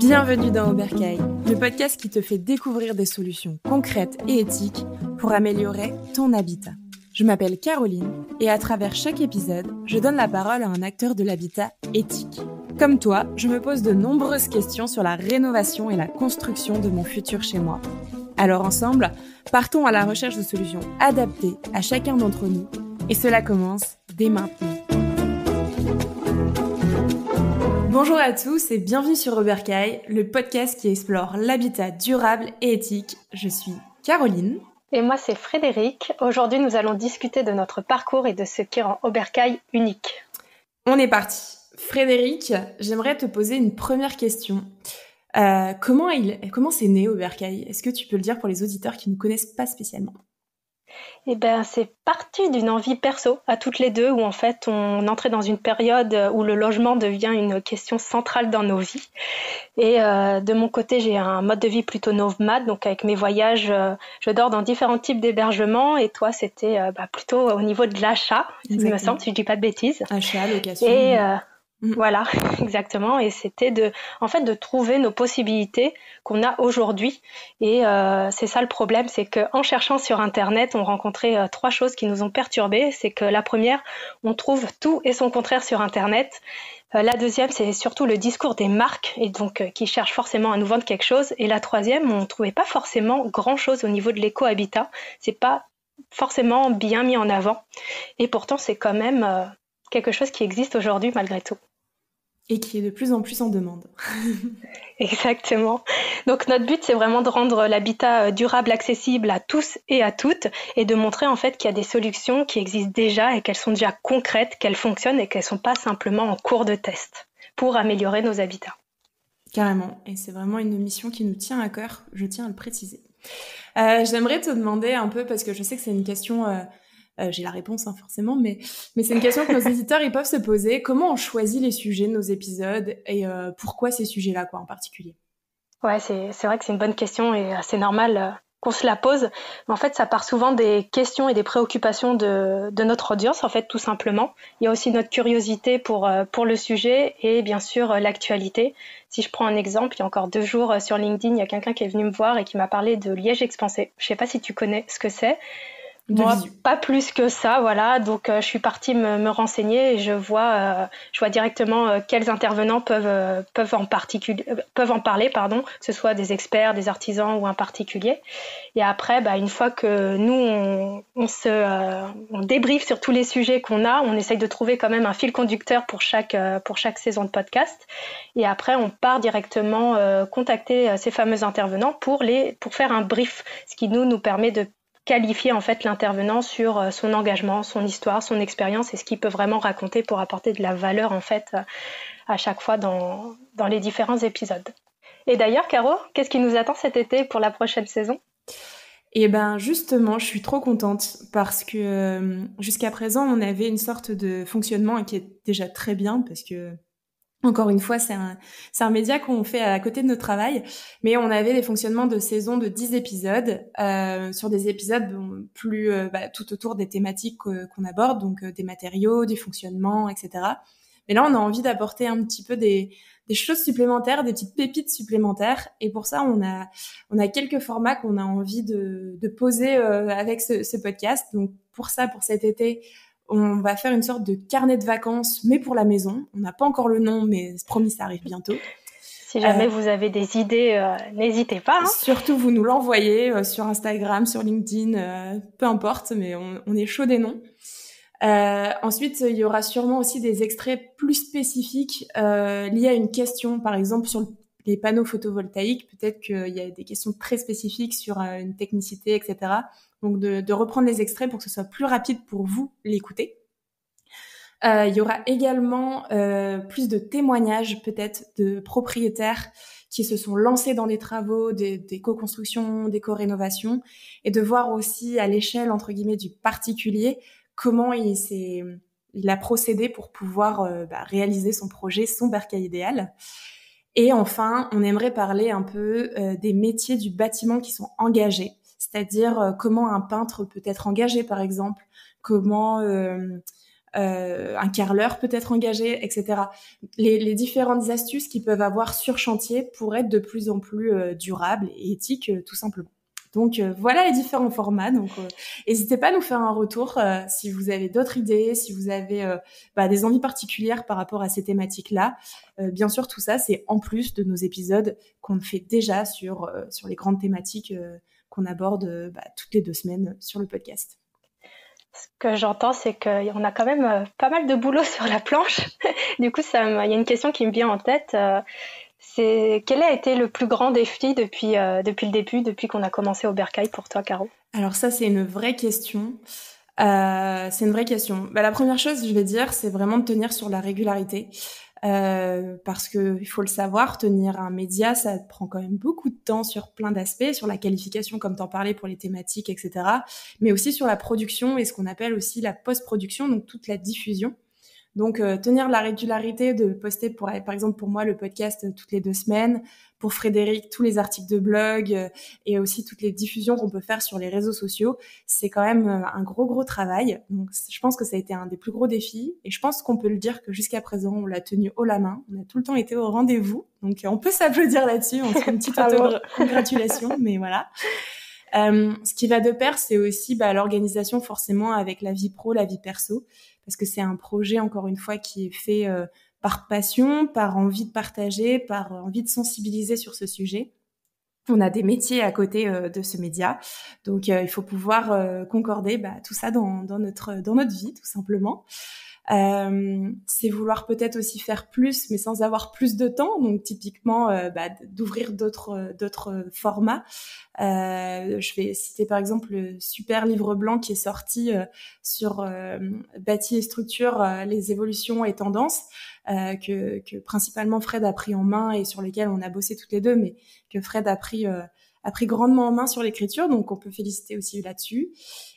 Bienvenue dans Oberkaï, le podcast qui te fait découvrir des solutions concrètes et éthiques pour améliorer ton habitat. Je m'appelle Caroline et à travers chaque épisode, je donne la parole à un acteur de l'habitat éthique. Comme toi, je me pose de nombreuses questions sur la rénovation et la construction de mon futur chez moi. Alors ensemble, partons à la recherche de solutions adaptées à chacun d'entre nous et cela commence dès maintenant. Bonjour à tous et bienvenue sur Oberkaï, le podcast qui explore l'habitat durable et éthique. Je suis Caroline. Et moi c'est Frédéric. Aujourd'hui nous allons discuter de notre parcours et de ce qui rend Oberkaï unique. On est parti. Frédéric, j'aimerais te poser une première question. Comment c'est né Oberkaï ? Est-ce que tu peux le dire pour les auditeurs qui ne connaissent pas spécialement ? Eh ben, c'est parti d'une envie perso à toutes les deux où en fait on entrait dans une période où le logement devient une question centrale dans nos vies. Et de mon côté, j'ai un mode de vie plutôt nomade, donc avec mes voyages, je dors dans différents types d'hébergements. Et toi, c'était plutôt au niveau de l'achat, il me semble, si je dis pas de bêtises. Achat, location. Et voilà, exactement. Et c'était de trouver nos possibilités qu'on a aujourd'hui. Et c'est ça le problème, c'est qu'en cherchant sur Internet, on rencontrait trois choses qui nous ont perturbés. C'est que la première, on trouve tout et son contraire sur Internet. La deuxième, c'est surtout le discours des marques et donc qui cherchent forcément à nous vendre quelque chose. Et la troisième, on ne trouvait pas forcément grand-chose au niveau de l'éco-habitat. C'est pas forcément bien mis en avant. Et pourtant, c'est quand même quelque chose qui existe aujourd'hui malgré tout. Et qui est de plus en plus en demande. Exactement. Donc notre but, c'est vraiment de rendre l'habitat durable, accessible à tous et à toutes et de montrer en fait qu'il y a des solutions qui existent déjà et qu'elles sont déjà concrètes, qu'elles fonctionnent et qu'elles ne sont pas simplement en cours de test pour améliorer nos habitats. Carrément. Et c'est vraiment une mission qui nous tient à cœur, je tiens à le préciser. J'aimerais te demander un peu, parce que je sais que c'est une question... j'ai la réponse forcément, mais c'est une question que nos éditeurs ils peuvent se poser. Comment on choisit les sujets de nos épisodes et pourquoi ces sujets-là en particulier ? Ouais, c'est vrai que c'est une bonne question et c'est normal qu'on se la pose. Mais en fait, ça part souvent des questions et des préoccupations de notre audience, en fait, tout simplement. Il y a aussi notre curiosité pour le sujet et bien sûr l'actualité. Si je prends un exemple, il y a encore 2 jours sur LinkedIn, il y a quelqu'un qui est venu me voir et qui m'a parlé de Liège expansé. Je sais pas si tu connais ce que c'est. Moi, pas plus que ça, voilà. Donc, je suis partie me renseigner et je vois directement quels intervenants peuvent en parler, que ce soit des experts, des artisans ou un particulier. Et après, une fois que nous on débriefe sur tous les sujets qu'on a, on essaye de trouver quand même un fil conducteur pour chaque saison de podcast. Et après, on part directement contacter ces fameux intervenants pour faire un brief, ce qui nous permet de qualifier en fait l'intervenant sur son engagement, son histoire, son expérience et ce qu'il peut vraiment raconter pour apporter de la valeur en fait à chaque fois dans les différents épisodes. Et d'ailleurs, Caro, qu'est-ce qui nous attend cet été pour la prochaine saison ? Eh ben justement, je suis trop contente parce que jusqu'à présent, on avait une sorte de fonctionnement qui est déjà très bien parce que encore une fois, c'est un média qu'on fait à côté de notre travail, mais on avait des fonctionnements de saison de 10 épisodes, sur des épisodes plus tout autour des thématiques qu'on aborde, donc des matériaux, du fonctionnement, etc. Mais là, on a envie d'apporter un petit peu des choses supplémentaires, des petites pépites supplémentaires, et pour ça, on a quelques formats qu'on a envie de poser avec ce podcast. Donc pour cet été, on va faire une sorte de carnet de vacances, mais pour la maison. On n'a pas encore le nom, mais promis, ça arrive bientôt. Si jamais vous avez des idées, n'hésitez pas. Surtout, vous nous l'envoyez sur Instagram, sur LinkedIn, peu importe, mais on est chaud des noms. Ensuite, il y aura sûrement aussi des extraits plus spécifiques liés à une question, par exemple sur les panneaux photovoltaïques. Peut-être qu'il y a des questions très spécifiques sur une technicité, etc. Donc, de reprendre les extraits pour que ce soit plus rapide pour vous l'écouter. Il y aura également plus de témoignages peut-être de propriétaires qui se sont lancés dans des travaux, des co-constructions, des co-rénovations, et de voir aussi à l'échelle, entre guillemets, du particulier, comment il a procédé pour pouvoir réaliser son projet, son Bercail idéal. Et enfin, on aimerait parler un peu des métiers du bâtiment qui sont engagés, c'est-à-dire comment un peintre peut être engagé, par exemple, comment un carreleur peut être engagé, etc. Les différentes astuces qu'ils peuvent avoir sur chantier pour être de plus en plus durables et éthiques, tout simplement. Donc voilà les différents formats. Donc n'hésitez pas à nous faire un retour si vous avez d'autres idées, si vous avez des envies particulières par rapport à ces thématiques-là. Bien sûr, tout ça, c'est en plus de nos épisodes qu'on fait déjà sur les grandes thématiques qu'on aborde toutes les 2 semaines sur le podcast. Ce que j'entends, c'est qu'on a quand même pas mal de boulot sur la planche. Du coup, il y a une question qui me vient en tête. C'est quel a été le plus grand défi depuis le début, depuis qu'on a commencé au Bercail pour toi, Caro? Alors ça, c'est une vraie question. La première chose, je vais dire, c'est vraiment de tenir sur la régularité. Parce que il faut le savoir, tenir un média, ça prend quand même beaucoup de temps sur plein d'aspects, sur la qualification, comme t'en parlais pour les thématiques, etc. Mais aussi sur la production et ce qu'on appelle aussi la post-production, donc toute la diffusion. Donc, tenir la régularité de poster, par exemple, pour moi, le podcast toutes les 2 semaines, pour Frédéric, tous les articles de blog et aussi toutes les diffusions qu'on peut faire sur les réseaux sociaux, c'est quand même un gros travail. Donc, je pense que ça a été un des plus gros défis et je pense qu'on peut le dire que jusqu'à présent, on l'a tenu haut la main. On a tout le temps été au rendez-vous. Donc, on peut s'applaudir là-dessus. On se fait une petite auto-congratulation, mais voilà. Ce qui va de pair, c'est aussi l'organisation forcément avec la vie pro, la vie perso, parce que c'est un projet, encore une fois, qui est fait par passion, par envie de partager, par envie de sensibiliser sur ce sujet. On a des métiers à côté de ce média, donc il faut pouvoir concorder tout ça dans notre vie, tout simplement. C'est vouloir peut-être aussi faire plus, mais sans avoir plus de temps. Donc typiquement, d'ouvrir d'autres formats. Je vais citer par exemple le super livre blanc qui est sorti sur bâti et structure, les évolutions et tendances, que principalement Fred a pris en main et sur lesquels on a bossé toutes les deux, mais que Fred a pris grandement en main sur l'écriture. Donc on peut féliciter aussi là-dessus.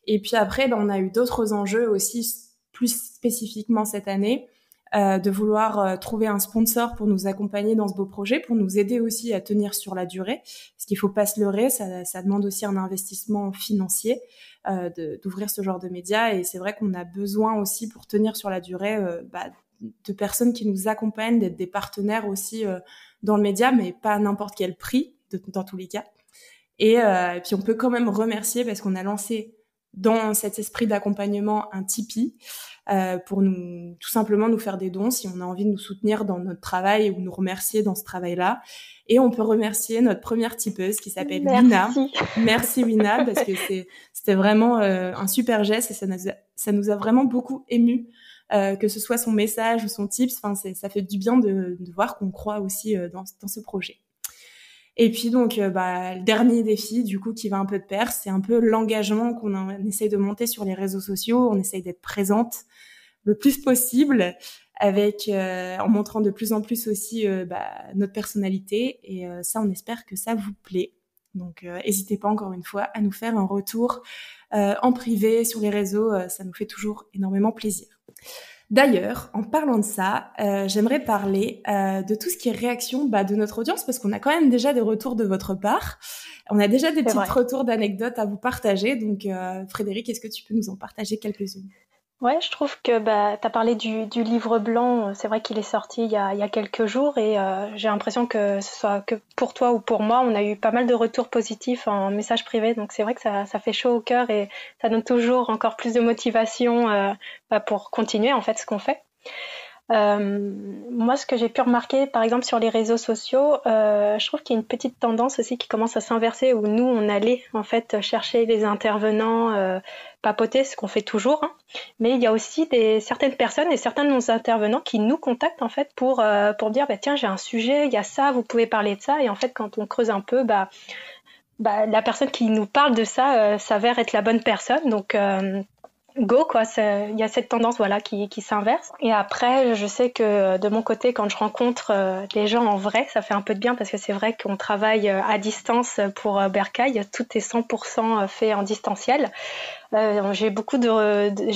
Et puis après, on a eu d'autres enjeux aussi, plus spécifiquement cette année, de vouloir trouver un sponsor pour nous accompagner dans ce beau projet, pour nous aider aussi à tenir sur la durée, parce qu'il faut pas se leurrer, ça demande aussi un investissement financier d'ouvrir ce genre de médias, et c'est vrai qu'on a besoin aussi pour tenir sur la durée de personnes qui nous accompagnent, d'être des partenaires aussi dans le média, mais pas à n'importe quel prix, dans tous les cas. Et puis on peut quand même remercier, parce qu'on a lancé dans cet esprit d'accompagnement un Tipeee pour nous, tout simplement nous faire des dons si on a envie de nous soutenir dans notre travail ou nous remercier dans ce travail-là. Et on peut remercier notre première tipeuse qui s'appelle Wina. Merci Wina, parce que c'était vraiment un super geste et ça nous a vraiment beaucoup émus, que ce soit son message ou son tips. Enfin, ça fait du bien de voir qu'on croit aussi dans ce projet. Et puis donc, le dernier défi, du coup, qui va un peu de pair, c'est un peu l'engagement qu'on essaye de monter sur les réseaux sociaux. On essaye d'être présente le plus possible, en montrant de plus en plus aussi notre personnalité. Et ça, on espère que ça vous plaît. Donc, n'hésitez pas encore une fois à nous faire un retour en privé sur les réseaux. Ça nous fait toujours énormément plaisir. D'ailleurs, en parlant de ça, j'aimerais parler de tout ce qui est réaction de notre audience, parce qu'on a quand même déjà des retours de votre part. On a déjà des petits retours d'anecdotes à vous partager. Donc, Frédéric, est-ce que tu peux nous en partager quelques-unes ? Ouais, je trouve que tu as parlé du livre blanc. C'est vrai qu'il est sorti il y a quelques jours et j'ai l'impression que ce soit que pour toi ou pour moi, on a eu pas mal de retours positifs en message privé. Donc c'est vrai que ça fait chaud au cœur et ça donne toujours encore plus de motivation pour continuer en fait ce qu'on fait. Moi, ce que j'ai pu remarquer, par exemple, sur les réseaux sociaux, je trouve qu'il y a une petite tendance aussi qui commence à s'inverser où nous, on allait en fait chercher les intervenants, papoter, ce qu'on fait toujours, hein. Mais il y a aussi certaines personnes et certains de nos intervenants qui nous contactent en fait pour dire tiens, j'ai un sujet, il y a ça, vous pouvez parler de ça. Et en fait, quand on creuse un peu, la personne qui nous parle de ça s'avère être la bonne personne. Donc go quoi, il y a cette tendance qui s'inverse. Et après, je sais que de mon côté, quand je rencontre les gens en vrai, ça fait un peu de bien parce que c'est vrai qu'on travaille à distance pour Bercail, tout est 100% fait en distanciel. J'ai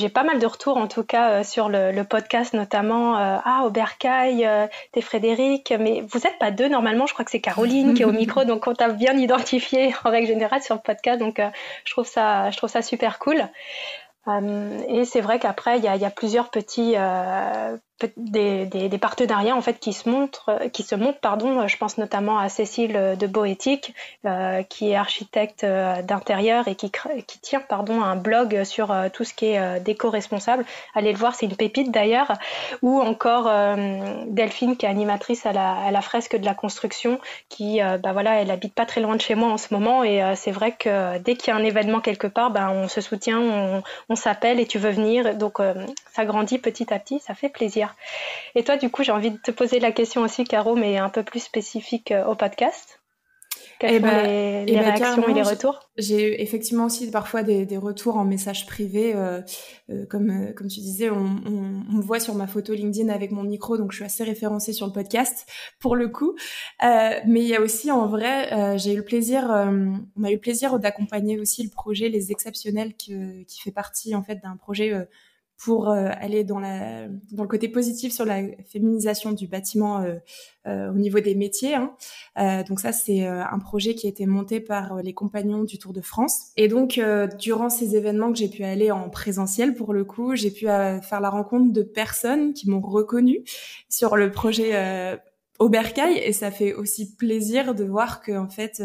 pas mal de retours en tout cas sur le podcast, notamment au Bercail, t'es Frédéric, mais vous êtes pas deux normalement, je crois que c'est Caroline qui est au micro, donc on t'a bien identifié en règle générale sur le podcast, donc je trouve ça super cool. Et c'est vrai qu'après, il y a plusieurs petits des partenariats en fait qui se montent. Pardon. Je pense notamment à Cécile de Boéthique, qui est architecte d'intérieur et qui tient un blog sur tout ce qui est d'éco-responsable. Allez le voir, c'est une pépite d'ailleurs. Ou encore Delphine, qui est animatrice à la fresque de la construction, qui elle habite pas très loin de chez moi en ce moment, et c'est vrai que dès qu'il y a un événement quelque part, on se soutient, on s'appelle et tu veux venir. Donc ça grandit petit à petit, ça fait plaisir. Et toi, du coup, j'ai envie de te poser la question aussi, Caro, mais un peu plus spécifique au podcast. Quelles sont les réactions et les retours? J'ai effectivement aussi parfois des retours en message privé. Comme tu disais, on me voit sur ma photo LinkedIn avec mon micro, donc je suis assez référencée sur le podcast pour le coup. Mais il y a aussi, en vrai, on a eu le plaisir d'accompagner aussi le projet Les Exceptionnels, qui fait partie en fait d'un projet pour aller dans le côté positif sur la féminisation du bâtiment au niveau des métiers. Donc ça, c'est un projet qui a été monté par les compagnons du Tour de France. Et donc, durant ces événements que j'ai pu aller en présentiel, pour le coup, j'ai pu faire la rencontre de personnes qui m'ont reconnue sur le projet Aubercaille. Et ça fait aussi plaisir de voir que, en fait,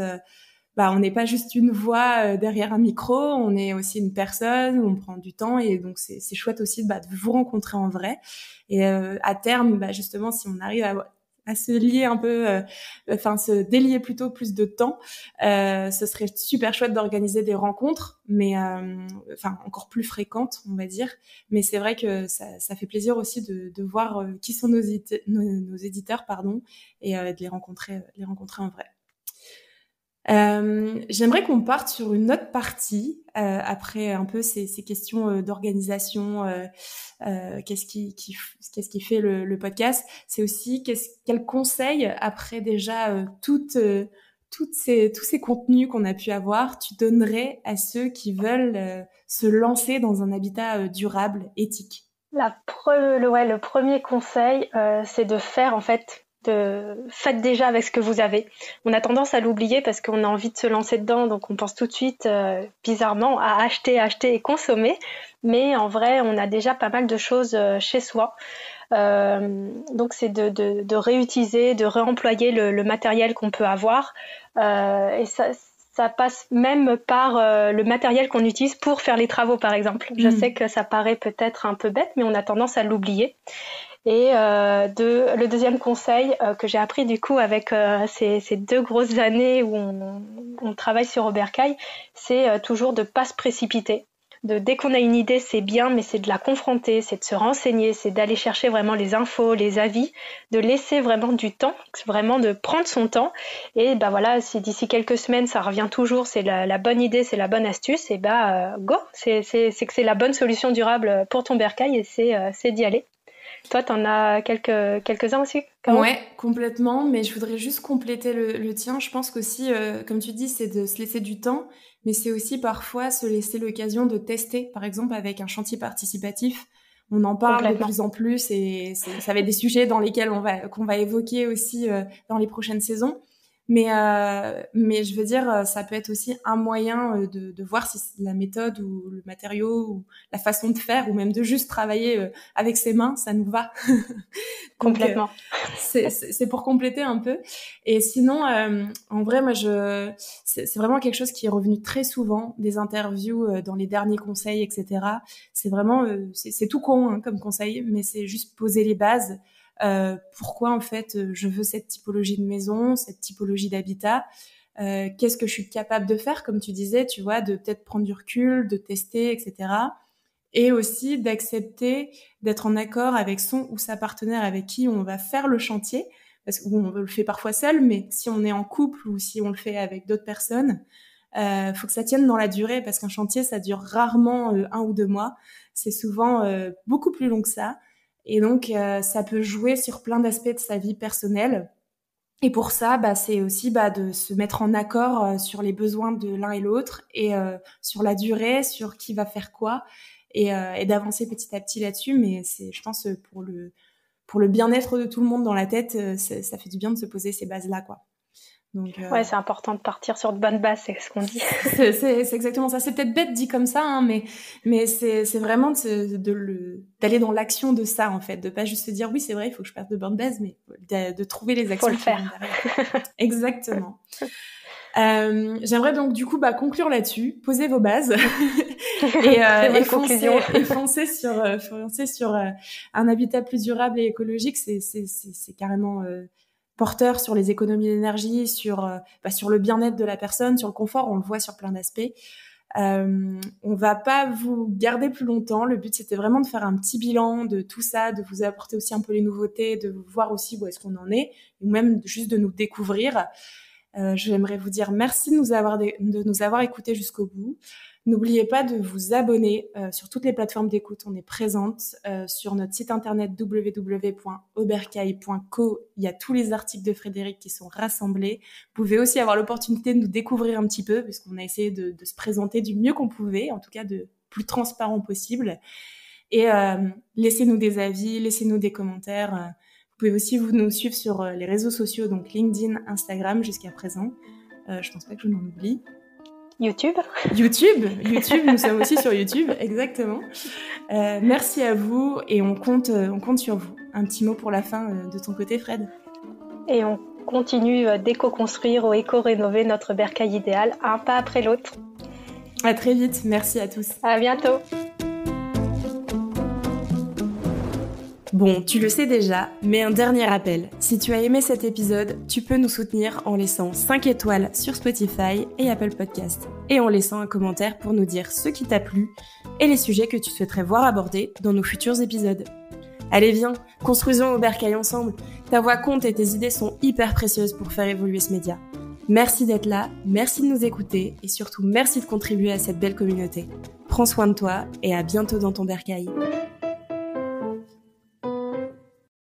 on n'est pas juste une voix derrière un micro, on est aussi une personne, on prend du temps, et donc c'est chouette aussi de vous rencontrer en vrai. Et à terme, justement, si on arrive à se lier un peu, se délier plutôt plus de temps, ce serait super chouette d'organiser des rencontres, mais encore plus fréquentes, on va dire. Mais c'est vrai que ça fait plaisir aussi de voir qui sont nos éditeurs, et de les rencontrer en vrai. J'aimerais qu'on parte sur une autre partie après un peu ces questions d'organisation. Qu'est-ce qui fait le podcast? C'est aussi quel conseil, après déjà tous ces contenus qu'on a pu avoir, tu donnerais à ceux qui veulent se lancer dans un habitat durable, éthique? Le premier conseil, c'est de faire en fait. Faites déjà avec ce que vous avez. On a tendance à l'oublier parce qu'on a envie de se lancer dedans, donc on pense tout de suite, bizarrement, à acheter et consommer. Mais en vrai, on a déjà pas mal de choses chez soi. Donc c'est de réutiliser, de réemployer le matériel qu'on peut avoir. Et ça passe même par le matériel qu'on utilise pour faire les travaux, par exemple. Je sais que ça paraît peut-être un peu bête, mais on a tendance à l'oublier. Et le deuxième conseil que j'ai appris du coup avec ces 2 grosses années où on travaille sur Aubercaille, c'est toujours de pas se précipiter. Dès qu'on a une idée, c'est bien, mais c'est de la confronter, c'est de se renseigner, c'est d'aller chercher vraiment les infos, les avis, de laisser vraiment du temps, vraiment de prendre son temps. Et si d'ici quelques semaines ça revient toujours, c'est la bonne idée, c'est la bonne astuce, et go, c'est que c'est la bonne solution durable pour ton bercail, et c'est d'y aller. Toi, t'en as quelques-uns aussi, Caro? Ouais, complètement, mais je voudrais juste compléter le tien. Je pense qu'aussi, comme tu dis, c'est de se laisser du temps, mais c'est aussi parfois se laisser l'occasion de tester, par exemple avec un chantier participatif. On en parle de plus en plus, et ça va être des sujets dans lesquels qu'on va évoquer aussi dans les prochaines saisons. Mais je veux dire, ça peut être aussi un moyen de voir si la méthode ou le matériau ou la façon de faire, ou même de juste travailler avec ses mains, ça nous va. Complètement. C'est pour compléter un peu. Et sinon, en vrai, moi, c'est vraiment quelque chose qui est revenu très souvent, des interviews dans les derniers conseils, etc. C'est vraiment, c'est tout con comme conseil, mais c'est juste poser les bases. Pourquoi en fait je veux cette typologie de maison, cette typologie d'habitat, qu'est-ce que je suis capable de faire, comme tu disais, tu vois, de peut-être prendre du recul, de tester, etc. Et aussi d'accepter d'être en accord avec son ou sa partenaire avec qui on va faire le chantier, parce qu'on le fait parfois seul, mais si on est en couple ou si on le fait avec d'autres personnes, faut que ça tienne dans la durée, parce qu'un chantier, ça dure rarement 1 ou 2 mois, c'est souvent beaucoup plus long que ça. Et donc, ça peut jouer sur plein d'aspects de sa vie personnelle. Et pour ça, c'est aussi de se mettre en accord sur les besoins de l'un et l'autre, et sur la durée, sur qui va faire quoi, et d'avancer petit à petit là-dessus. Mais c'est, je pense, pour le bien-être de tout le monde dans la tête, ça fait du bien de se poser ces bases-là, quoi. Donc, ouais, c'est important de partir sur de bonnes bases, c'est ce qu'on dit. c'est exactement ça. C'est peut-être bête dit comme ça, hein, mais c'est vraiment d'aller dans l'action de ça, en fait. De pas juste se dire, oui, c'est vrai, il faut que je parte de bonnes bases, mais de trouver les actions. Faut le faire. Exactement. J'aimerais donc du coup conclure là-dessus, poser vos bases et foncer sur un habitat plus durable et écologique. C'est carrément porteur sur les économies d'énergie, sur le bien-être de la personne, sur le confort. On le voit sur plein d'aspects. On va pas vous garder plus longtemps. Le but, c'était vraiment de faire un petit bilan de tout ça, de vous apporter aussi un peu les nouveautés, de voir aussi où est-ce qu'on en est, ou même juste de nous découvrir. J'aimerais vous dire merci de nous avoir écoutés jusqu'au bout. N'oubliez pas de vous abonner sur toutes les plateformes d'écoute. On est présente sur notre site internet www.oberkaï.co. Il y a tous les articles de Frédéric qui sont rassemblés. Vous pouvez aussi avoir l'opportunité de nous découvrir un petit peu, puisqu'on a essayé de se présenter du mieux qu'on pouvait, en tout cas de plus transparent possible. Et laissez-nous des avis, laissez-nous des commentaires. Vous pouvez aussi nous suivre sur les réseaux sociaux, donc LinkedIn, Instagram jusqu'à présent. Je pense pas que je m'en oublie. YouTube, nous sommes aussi sur YouTube, exactement. Merci à vous et on compte sur vous. Un petit mot pour la fin de ton côté, Fred. Et on continue d'éco-construire ou éco-rénover notre bercail idéal, un pas après l'autre. À très vite, merci à tous. À bientôt. Bon, tu le sais déjà, mais un dernier rappel. Si tu as aimé cet épisode, tu peux nous soutenir en laissant 5 étoiles sur Spotify et Apple Podcast. Et en laissant un commentaire pour nous dire ce qui t'a plu et les sujets que tu souhaiterais voir abordés dans nos futurs épisodes. Allez viens, construisons Oberkaï ensemble. Ta voix compte et tes idées sont hyper précieuses pour faire évoluer ce média. Merci d'être là, merci de nous écouter et surtout merci de contribuer à cette belle communauté. Prends soin de toi et à bientôt dans ton bercail.